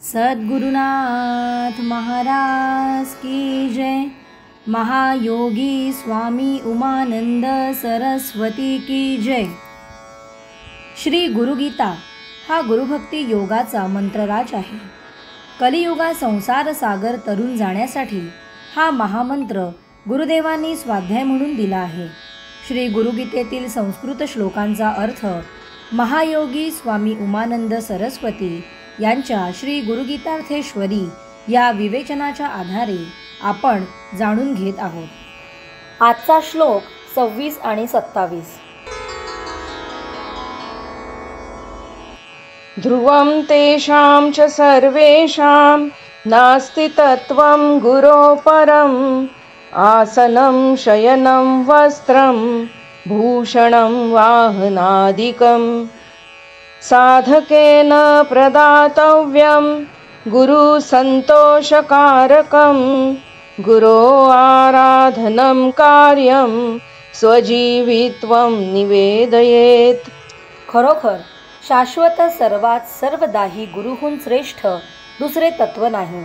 सद्गुरुनाथ महाराज की जय। महायोगी स्वामी उमानंद सरस्वती की जय। श्री गुरुगीता हा गुरुभक्ती योगाचा मंत्रराज आहे। कलियुगा संसार सागर तरून जाण्यासाठी हा महामंत्र गुरुदेवांनी स्वाध्याय म्हणून दिला आहे। श्री गुरुगीतेतील संस्कृत श्लोकांचा अर्थ महायोगी स्वामी उमानंद सरस्वती यांच्या श्री गुरुगीतार्थेश्वरी या विवेचनाच्या आधारे आपण जाणून घेत आहोत। आजचा श्लोक 26 आणि 27। ध्रुवं तेषां च सर्वेषां नास्ति तत्त्वं गुरो परम् आसनं शयनं वस्त्रं भूषणं वाहनादिकं साधकेन प्रदातव्यं गुरु संतोषकारकं गुरो आराधनं कार्यं स्वजीवित्वं निवेदयेत्। खरोखर शाश्वत सर्वात सर्वदाही गुरुहून श्रेष्ठ दुसरे तत्व नाही,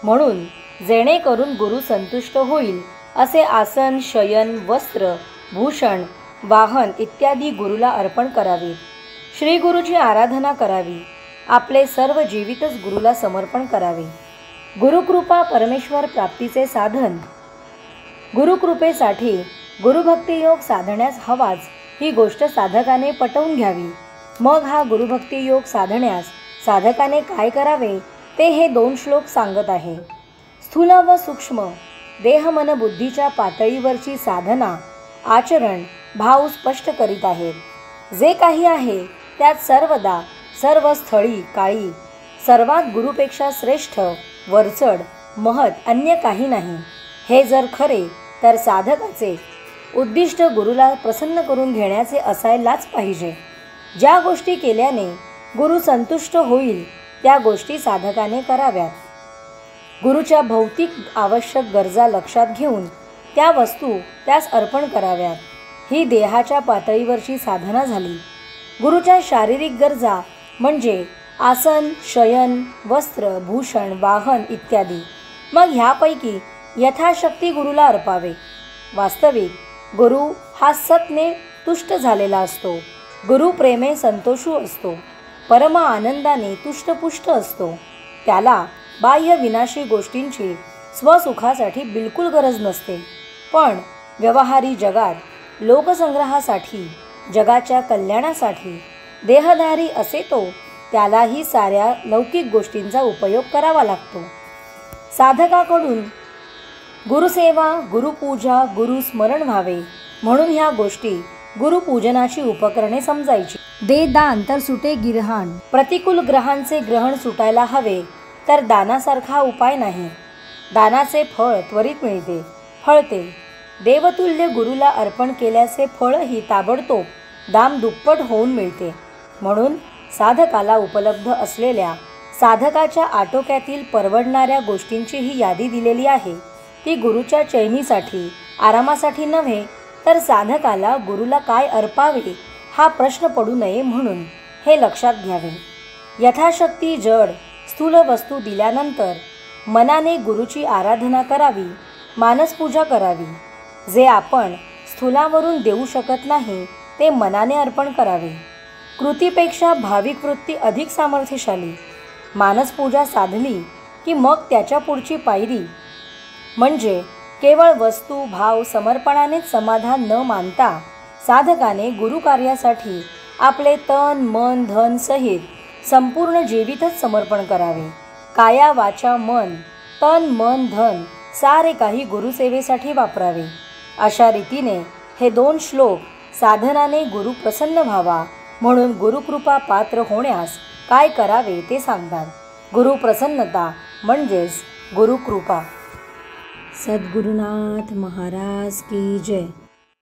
म्हणून जेणेकरून गुरु संतुष्ट होईल असे आसन, शयन, वस्त्र, भूषण, वाहन इत्यादी गुरुला अर्पण करावे। श्री गुरुची आराधना करावी। आपले सर्व जीवितच गुरुला समर्पण करावे। गुरुकृपा परमेश्वर प्राप्तीचे साधन। गुरुकृपेसाठी गुरुभक्ती योग साधण्यास हवाच ही गोष्ट साधकाने पटवून घ्यावी। मग हा गुरुभक्ती योग साधण्यास साधकाने काय करावे ते हे 2 श्लोक सांगत आहे। स्थूल व सूक्ष्म देह मन बुद्धीच्या पातळीवरची साधना, आचरण, भाव स्पष्ट करीत आहेत। जे काही आहे त्यात सर्वदा, सर्व स्थळी, काळी सर्वात गुरुपेक्षा श्रेष्ठ, वरचढ, महत अन्य काही नाही। हे जर खरे तर साधकाचे उद्दिष्ट गुरुला प्रसन्न करून घेण्याचे असायलाच पाहिजे। ज्या गोष्टी केल्याने गुरु संतुष्ट होईल त्या गोष्टी साधकाने कराव्यात। गुरुच्या भौतिक आवश्यक गरजा लक्षात घेऊन त्या वस्तू त्यास अर्पण कराव्यात। ही देहाच्या पातळीवरची साधना झाली। गुरुच्या शारीरिक गरजा म्हणजे आसन, शयन, वस्त्र, भूषण, वाहन इत्यादी। मग ह्यापैकी यथाशक्ती गुरुला अर्पावे। वास्तविक गुरु हा सत्ने तुष्ट झालेला असतो। गुरु प्रेमे संतोषू असतो, परम आनंदाने तुष्टपुष्ट असतो। त्याला बाह्य विनाशी गोष्टींची स्वसुखासाठी बिलकुल गरज नसते, पण व्यवहारी जगात लोकसंग्रहासाठी, जगाच्या कल्याणासाठी देहधारी असे तो त्यालाही साऱ्या लौकिक गोष्टींचा उपयोग करावा लागतो। साधकाकडून गुरुसेवा, गुरुपूजा, गुरुस्मरण व्हावे म्हणून ह्या गोष्टी गुरुपूजनाची उपकरणे समजायची। दे दान तर सुटे गिरहाण। प्रतिकूल ग्रहांचे ग्रहण सुटायला हवे तर दानासारखा उपाय नाही। दानाचे फळ त्वरित मिळते, फळते। देवतुल्य गुरुला अर्पण केल्याचे फळही ताबडतोब दाम दुप्पट होऊन मिळते। म्हणून साधकाला उपलब्ध असलेल्या साधकाच्या आटोक्यातील परवडणाऱ्या गोष्टींची ही यादी दिलेली आहे। ती गुरुच्या चैनीसाठी, आरामासाठी नव्हे, तर साधकाला गुरुला काय अर्पावे हा प्रश्न पडू नये म्हणून हे लक्षात घ्यावे। यथाशक्ती जड स्थूल वस्तू दिल्यानंतर मनाने गुरुची आराधना करावी, मानसपूजा करावी। जे आपण स्थूलावरून देऊ शकत नाही ते मनाने अर्पण करावे। कृतीपेक्षा भाविक वृत्ती अधिक सामर्थ्यशाली। मानसपूजा साधली की मग त्याच्या पुढची पायरी म्हणजे केवळ वस्तू, भाव समर्पणानेच समाधान न मानता साधकाने गुरुकार्यासाठी आपले तन, मन, धन सहित संपूर्ण जीवितच समर्पण करावे। काया, वाचा, मन, तन, मन, धन सारे काही गुरुसेवेसाठी वापरावे। अशा रीतीने हे 2 श्लोक साधनाने गुरु प्रसन्न व्हावा म्हणून गुरुकृपा पात्र होण्यास काय करावे ते सांगतात। गुरु प्रसन्नता म्हणजेच गुरुकृपा। सद्गुरुनाथ महाराज की जय।